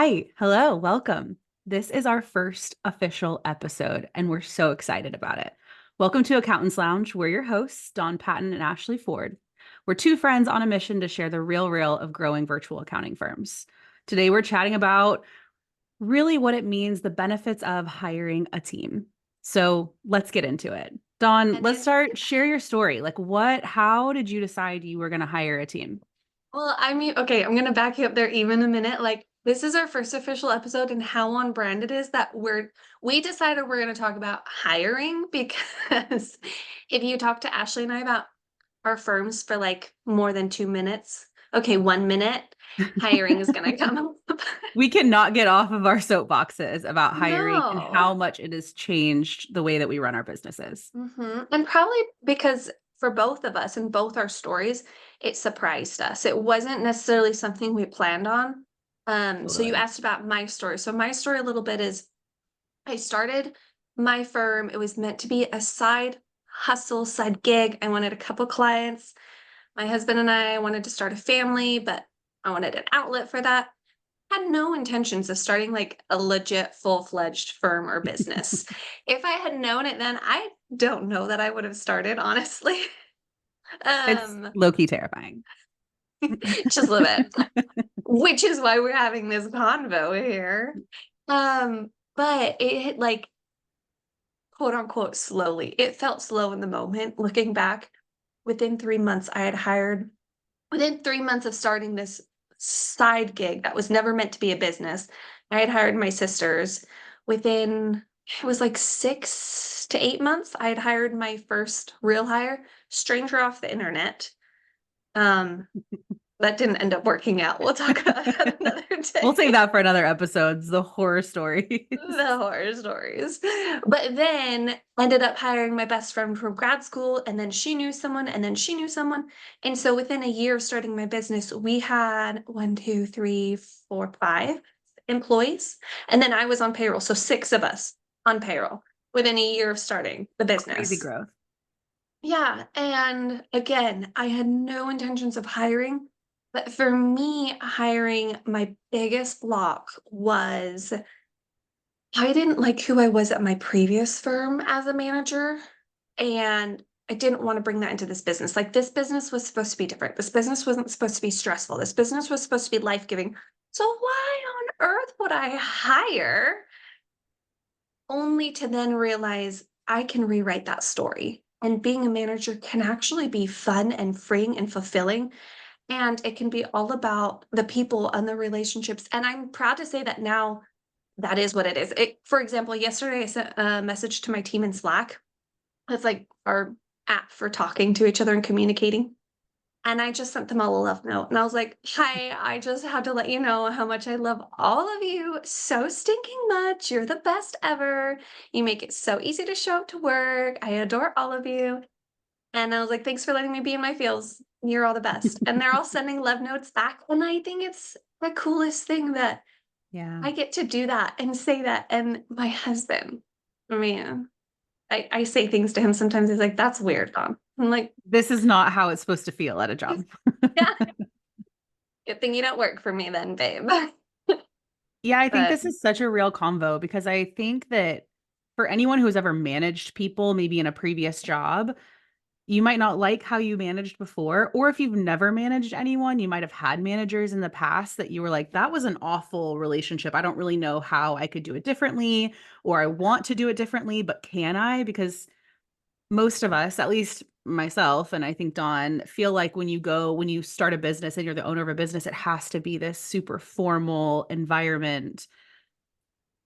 Hi, hello, welcome. This is our first official episode, and we're so excited about it. Welcome to Accountants Lounge. We're your hosts, Dawn Patton and Ashley Ford. We're two friends on a mission to share the real of growing virtual accounting firms. Today, we're chatting about really what it means, the benefits of hiring a team. So let's get into it. Dawn, let's start. Share your story. How did you decide you were going to hire a team? Well, I mean, okay, I'm gonna back you up there even a minute. Like, this is our first official episode, and how on brand it is that we decided we're gonna talk about hiring because if you talk to Ashley and I about our firms for like more than 2 minutes, okay, 1 minute, hiring is gonna come up. We cannot get off of our soapboxes about hiring and No. how much it has changed the way that we run our businesses. And probably because for both of us and both our stories, it surprised us. It wasn't necessarily something we planned on. So you Totally. asked about my story. So my story a little bit is I started my firm. It was meant to be a side hustle, side gig. I wanted a couple clients. My husband and I wanted to start a family, but I wanted an outlet for that. Had no intentions of starting like a legit full-fledged firm or business. If I had known it then, I don't know that I would have started, honestly. It's Um, low key terrifying. just a little bit, which is why we're having this convo here. But it hit like quote unquote slowly. It felt slow in the moment. Looking back, within 3 months, I had hired, within 3 months of starting this side gig that was never meant to be a business, I had hired my sisters. Within, it was like 6 to 8 months, I had hired my first real hire, stranger off the internet. Um, that didn't end up working out. We'll talk about that another We'll save day. that for another episode, the horror stories. The horror stories. But then ended up hiring my best friend from grad school, and then she knew someone, and then she knew someone. And so within a year of starting my business, we had one, two, three, four, 5 employees. And then I was on payroll. So 6 of us on payroll within a year of starting the Crazy business. growth. Yeah. And again, I had no intentions of hiring. But for me, hiring, my biggest block was I didn't like who I was at my previous firm as a manager, and I didn't want to bring that into this business. Like, this business was supposed to be different. This business wasn't supposed to be stressful. This business was supposed to be life-giving. So why on earth would I hire only to then realize I can rewrite that story? And being a manager can actually be fun and freeing and fulfilling. And it can be all about the people and the relationships. And I'm proud to say that now that is what it is. For example, yesterday I sent a message to my team in Slack. It's like our app for talking to each other and communicating. And I just sent them all a love note. And I was like, hi, I just had to let you know how much I love all of you so stinking much. You're the best ever. You make it so easy to show up to work. I adore all of you. And I was like, thanks for letting me be in my feels. You're all the best. And they're all sending love notes back. And I think it's the coolest thing that Yeah. I get to do that and say that, and my husband, man, I say things to him sometimes, he's like, "That's weird, Mom." I'm like, This is not how it's supposed to feel at a job. "Yeah, good thing you don't work for me then, babe." Yeah, I think But this is such a real convo because I think that for anyone who's ever managed people, maybe in a previous job, you might not like how you managed before. Or if you've never managed anyone, you might have had managers in the past that you were like, that was an awful relationship. I don't really know how I could do it differently, or I want to do it differently, but can I? Because most of us, at least myself, and I think Dawn, feel like when you start a business and you're the owner of a business, it has to be this super formal environment.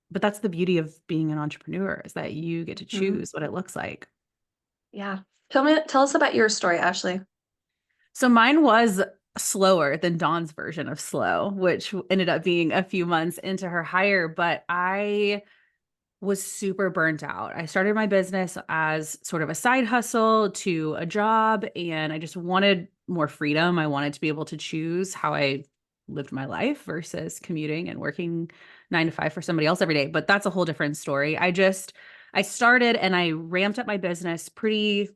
But that's the beauty of being an entrepreneur is that you get to Mhm. choose what it looks like. Yeah. Tell us about your story, Ashley. So mine was slower than Dawn's version of slow, which ended up being a few months into her hire, but I was super burnt out. I started my business as sort of a side hustle to a job, and I just wanted more freedom. I wanted to be able to choose how I lived my life versus commuting and working 9 to 5 for somebody else every day. But that's a whole different story. I started and I ramped up my business pretty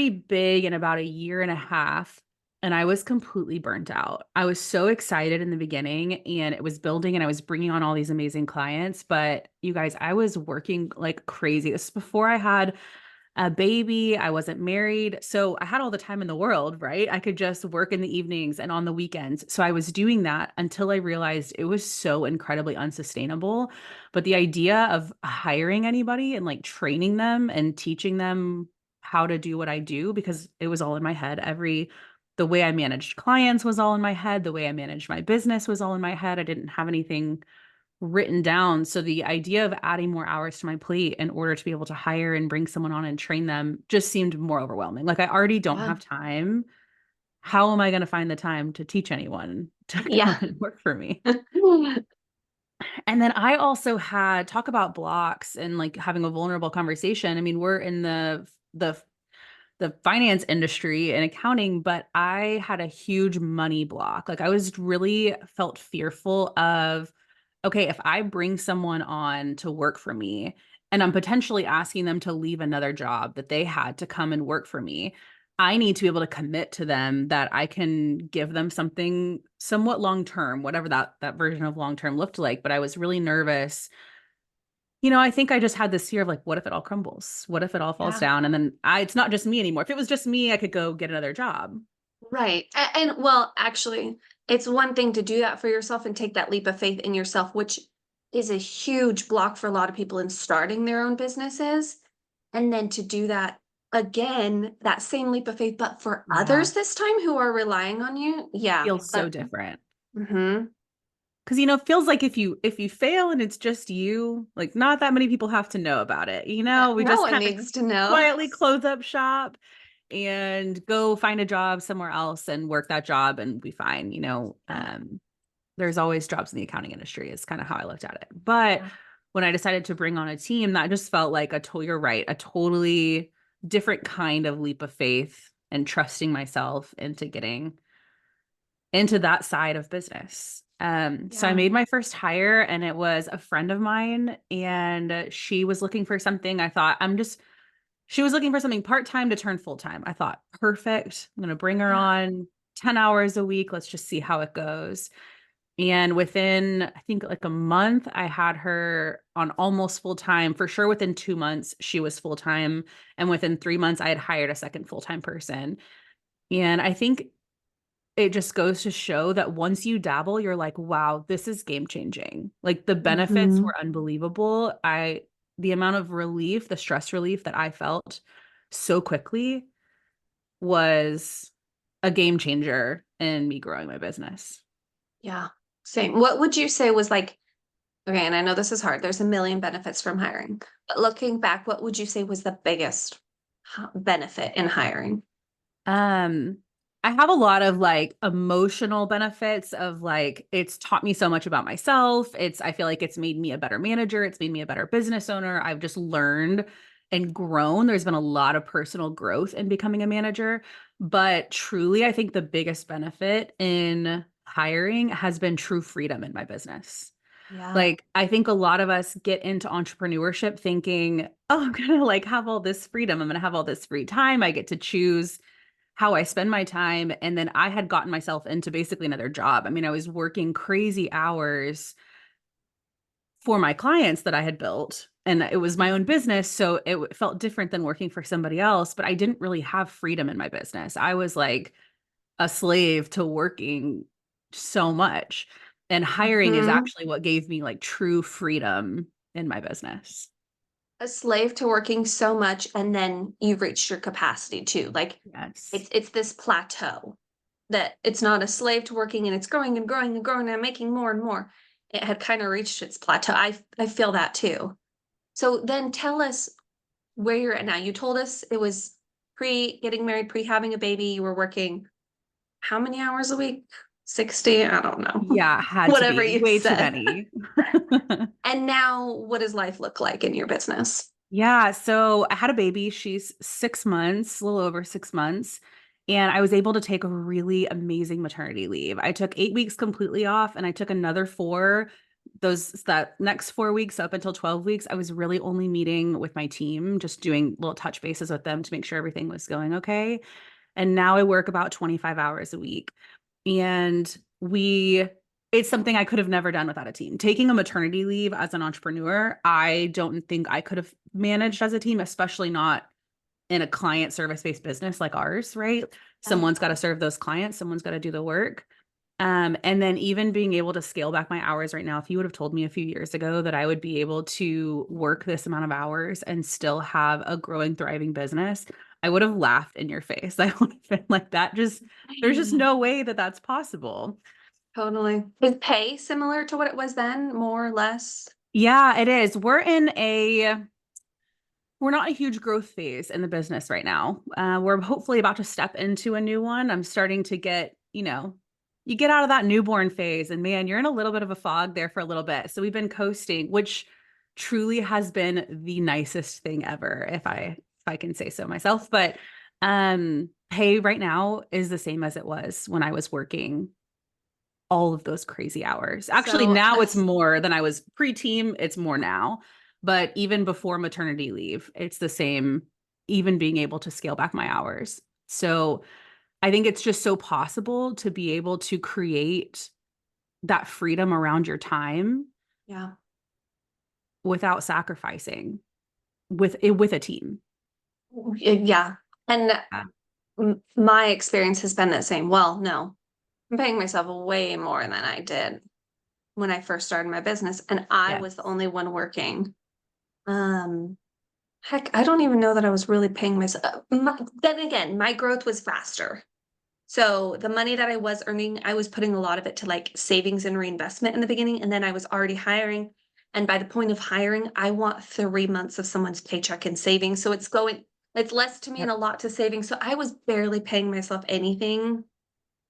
big in about a year and a half. and I was completely burnt out. I was so excited in the beginning and it was building and I was bringing on all these amazing clients. But you guys, I was working like crazy. This is before I had a baby. I wasn't married. So I had all the time in the world, right? I could just work in the evenings and on the weekends. So I was doing that until I realized it was so incredibly unsustainable. But the idea of hiring anybody and like training them and teaching them how to do what I do, because it was all in my head. The way I managed clients was all in my head. The way I managed my business was all in my head. I didn't have anything written down. So the idea of adding more hours to my plate in order to be able to hire and bring someone on and train them just seemed more overwhelming. Like I already don't Yeah. have time. How am I going to find the time to teach anyone to come Yeah. and work for me? And then I also had talk about blocks and like having a vulnerable conversation. I mean, we're in the finance industry and accounting, but I had a huge money block. Like I was really felt fearful of, okay, if I bring someone on to work for me and I'm potentially asking them to leave another job that they had to come and work for me, I need to be able to commit to them that I can give them something somewhat long term, whatever that version of long term looked like. But I was really nervous. I think I just had this fear of like, what if it all crumbles? What if it all falls Yeah. down? And then it's not just me anymore. If it was just me, I could go get another job. Right. And well, actually, it's one thing to do that for yourself and take that leap of faith in yourself, which is a huge block for a lot of people in starting their own businesses. And then to do that again, that same leap of faith, but for Yeah. others this time who are relying on you. Yeah. Feels so different. Mhm. Cause it feels like if you fail and it's just you, like not that many people have to know about it. We No just one kind of needs to know. quietly close up shop and go find a job somewhere else and work that job and be fine. Yeah. There's always jobs in the accounting industry is kind of how I looked at it. But Yeah. when I decided to bring on a team, that just felt like you're right, a totally different kind of leap of faith and trusting myself into getting into that side of business. So I Yeah. made my first hire and it was a friend of mine and she was looking for something. She was looking for something part-time to turn full-time. I thought, perfect. I'm going to bring her Yeah. on 10 hours a week. Let's just see how it goes. And within, I think like a month, I had her on almost full time. For sure, within 2 months, she was full time. And within 3 months, I had hired a second full time person. And I think it just goes to show that once you dabble, you're like, wow, this is game changing. Like the benefits Mhm. were unbelievable. The amount of relief, the stress relief that I felt so quickly was a game changer in me growing my business. Yeah. Same. What would you say was like, okay, and I know this is hard. There's a million benefits from hiring. But looking back, what would you say was the biggest benefit in hiring? Um, I have a lot of like emotional benefits of like it's taught me so much about myself. I feel like it's made me a better manager, it's made me a better business owner. I've just learned and grown. There's been a lot of personal growth in becoming a manager, but truly I think the biggest benefit in hiring has been true freedom in my business. Yeah. Like, I think a lot of us get into entrepreneurship thinking, oh, I'm gonna like have all this freedom. I'm gonna have all this free time. I get to choose how I spend my time. And then I had gotten myself into basically another job. I mean, I was working crazy hours for my clients that I had built, and it was my own business. So it felt different than working for somebody else, but I didn't really have freedom in my business. I was like a slave to working so much. And hiring is Mhm. actually what gave me like true freedom in my business. A slave to working so much, and then you've reached your capacity too. Like Yes. it's this plateau that it's not a slave to working and it's growing and growing and growing and making more and more. It had kind of reached its plateau. I feel that too. So then tell us where you're at now. You told us it was pre getting married, pre having a baby. You were working how many hours a week? 60? I don't know. Yeah, had to Whatever be you way too said. many. And now what does life look like in your business? Yeah, so I had a baby. She's 6 months, a little over 6 months. And I was able to take a really amazing maternity leave. I took 8 weeks completely off and I took another four. That next 4 weeks up until 12 weeks, I was really only meeting with my team, just doing little touch bases with them to make sure everything was going okay. And now I work about 25 hours a week. And it's something I could have never done without a team. Taking a maternity leave as an entrepreneur, I don't think I could have managed as a team, especially not in a client service-based business like ours, right? Yeah. Someone's got to serve those clients, someone's got to do the work. And then even being able to scale back my hours right now, if you would have told me a few years ago that I would be able to work this amount of hours and still have a growing, thriving business, I would have laughed in your face. I would have been like, there's just no way that that's possible. Totally. Is pay similar to what it was then, more or less? Yeah, it is. We're not a huge growth phase in the business right now. We're hopefully about to step into a new one. I'm starting to get, you get out of that newborn phase and man, you're in a little bit of a fog there for a little bit. So we've been coasting, which truly has been the nicest thing ever, if I can say so myself. But pay right now is the same as it was when I was working all of those crazy hours. Actually, So, now it's more than I was pre-team, it's more now. But even before maternity leave, it's the same, even being able to scale back my hours. So I think it's just so possible to be able to create that freedom around your time yeah. without sacrificing with a team. Yeah. And Yeah. my experience has been the same. Well, no, I'm paying myself way more than I did when I first started my business, and I Yes. was the only one working. Heck, I don't even know that I was really paying myself. Then again, my growth was faster. So the money that I was earning, I was putting a lot of it to like savings and reinvestment in the beginning. And then I was already hiring. And by the point of hiring, I want 3 months of someone's paycheck in savings. So it's less to me and Yep. a lot to savings. So I was barely paying myself anything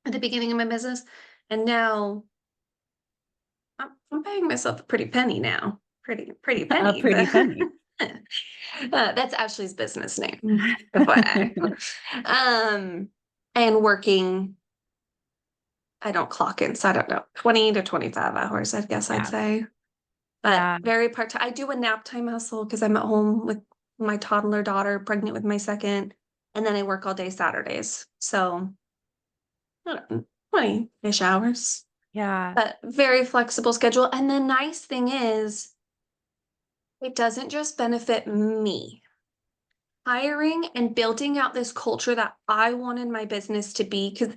at the beginning of my business. And now I'm paying myself a pretty penny now. Pretty A penny, pretty but penny. that's Ashley's business name. FYI. um, and working, I don't clock in, so I don't know, 20 to 25 hours, I guess I'd Yeah. say. But Yeah. very part-time. I do a nap time hustle because I'm at home with my toddler daughter, pregnant with my second, and then I work all day Saturdays. So I don't know, 20-ish hours, Yeah. but very flexible schedule. And the nice thing is, it doesn't just benefit me. Hiring and building out this culture that I wanted my business to be, because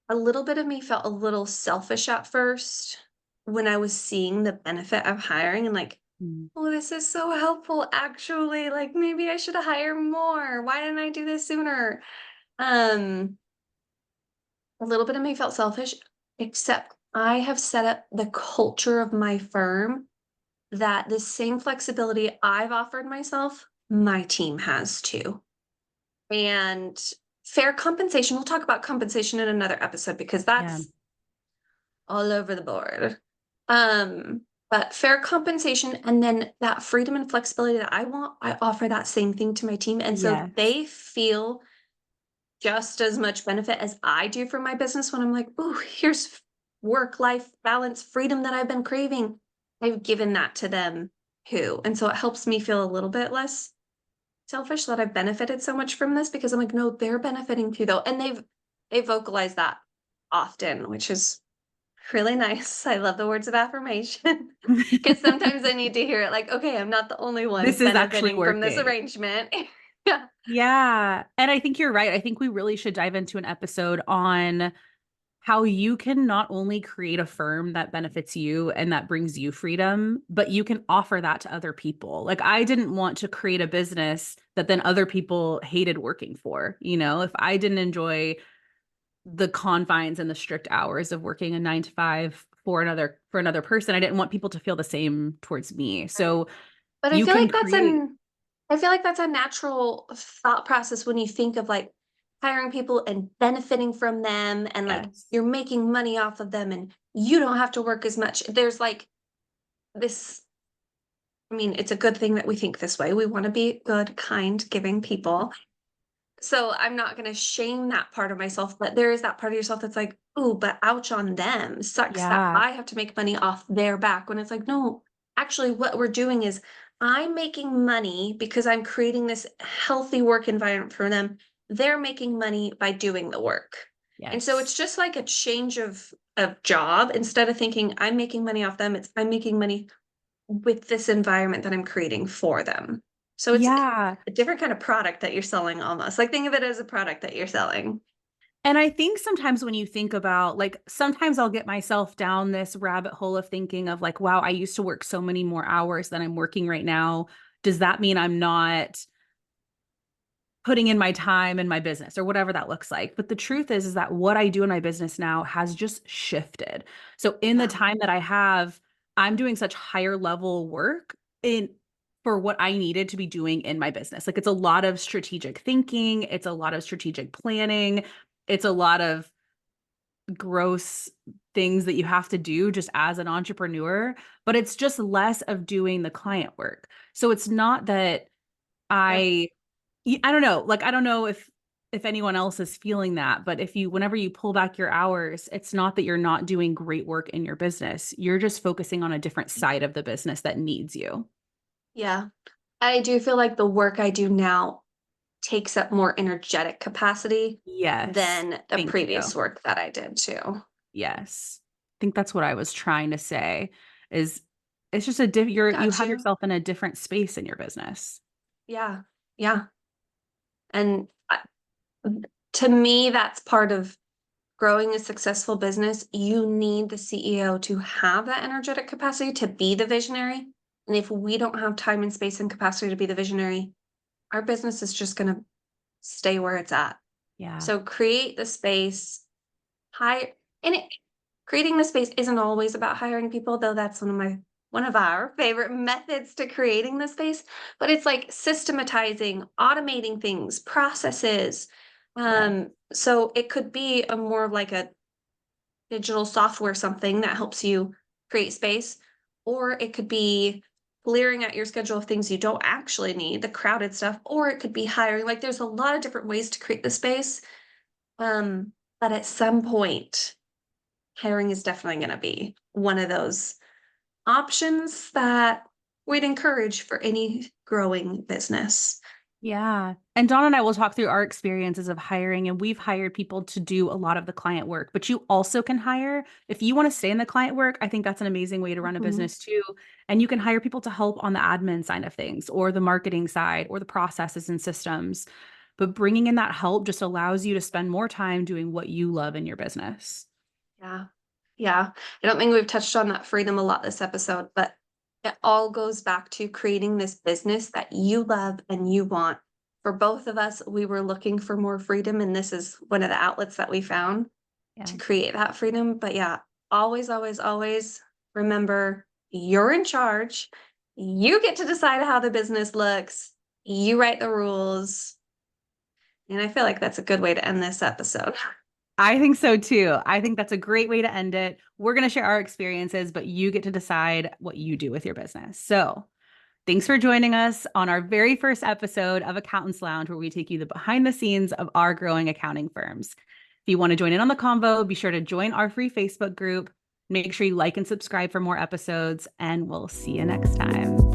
a little bit of me felt a little selfish at first when I was seeing the benefit of hiring and like, Mm. oh, this is so helpful actually. Like maybe I should hire more. Why didn't I do this sooner? Um, a little bit of me felt selfish, except I have set up the culture of my firm that the same flexibility I've offered myself, my team has too. And fair compensation, we'll talk about compensation in another episode because Yeah. that's all over the board. Um, but fair compensation and then that freedom and flexibility that I want, I offer that same thing to my team. And so Yes. they feel just as much benefit as I do for my business when I'm like, oh, here's work-life balance, freedom that I've been craving. I've given that to them too. And so it helps me feel a little bit less selfish that I've benefited so much from this because I'm like, no, they're benefiting too though. And they vocalize that often, which is really nice. I love the words of affirmation because sometimes I need to hear it like, okay, I'm not the only one This is actually benefiting from this working. arrangement. Yeah. Yeah. And I think you're right. I think we really should dive into an episode on how you can not only create a firm that benefits you and that brings you freedom, but you can offer that to other people. Like I didn't want to create a business that then other people hated working for. If I didn't enjoy the confines and the strict hours of working a 9 to 5 for another person, I didn't want people to feel the same towards me. Right. So But you can create. I feel like that's a natural thought process when you think of like hiring people and benefiting from them and like Yes. you're making money off of them and you don't have to work as much. There's like this, I mean, it's a good thing that we think this way. We want to be good, kind, giving people. So I'm not going to shame that part of myself, but there is that part of yourself that's like, "Ooh, but ouch on them. Sucks that Yeah. I have to make money off their back." When it's like, "No, actually what we're doing is I'm making money because I'm creating this healthy work environment for them. they're making money by doing the work. And so it's Yes. just like a change of job. Instead of thinking I'm making money off them, it's I'm making money with this environment that I'm creating for them. So it's Yeah. a different kind of product that you're selling almost. Like think of it as a product that you're selling. And I think sometimes when you think about, like, sometimes I'll get myself down this rabbit hole of thinking of like, wow, I used to work so many more hours than I'm working right now. Does that mean I'm not putting in my time in my business or whatever that looks like? But the truth is that what I do in my business now has just shifted. So in the Yeah. time that I have, I'm doing such higher level work in for what I needed to be doing in my business. Like, it's a lot of strategic thinking, it's a lot of strategic planning, it's a lot of gross things that you have to do just as an entrepreneur, but it's just less of doing the client work. So it's not that Yeah. I I don't know, like I don't know if anyone else is feeling that, but if you whenever you pull back your hours, it's not that you're not doing great work in your business. You're just focusing on a different side of the business that needs you. Yeah. I do feel like the work I do now takes up more energetic capacity Yes. than the Thank previous you. work that I did too. Yes. I think that's what I was trying to say is it's just you Got have you. yourself in a different space in your business. Yeah. Yeah. And to me, that's part of growing a successful business. You need the CEO to have that energetic capacity to be the visionary. And if we don't have time and space and capacity to be the visionary, our business is just going to stay where it's at. Yeah. So create the space, hire, and creating the space isn't always about hiring people, though that's one of our favorite methods to creating the space, but it's like systematizing, automating things, processes. Yeah. So it could be a more of like a digital software something that helps you create space, or it could be clearing out your schedule of things you don't actually need, the crowded stuff, or it could be hiring. Like there's a lot of different ways to create the space. Um, but at some point, hiring is definitely going to be one of those options that we'd encourage for any growing business. Yeah. And Dawn and I will talk through our experiences of hiring, and we've hired people to do a lot of the client work, but you also can hire, if you want to stay in the client work, I think that's an amazing way to run a Mhm. business too. And you can hire people to help on the admin side of things or the marketing side or the processes and systems. But bringing in that help just allows you to spend more time doing what you love in your business. Yeah. Yeah. I don't think we've touched on that freedom a lot this episode, but it all goes back to creating this business that you love and you want. For both of us, we were looking for more freedom, and this is one of the outlets that we found Yeah. to create that freedom. But yeah, always, always, always remember you're in charge. You get to decide how the business looks. You write the rules. And I feel like that's a good way to end this episode. I think so too. I think that's a great way to end it. We're going to share our experiences, but you get to decide what you do with your business. So, thanks for joining us on our very first episode of Accountants Lounge, where we take you the behind the scenes of our growing accounting firms. If you want to join in on the convo, be sure to join our free Facebook group. Make sure you like and subscribe for more episodes, and we'll see you next time.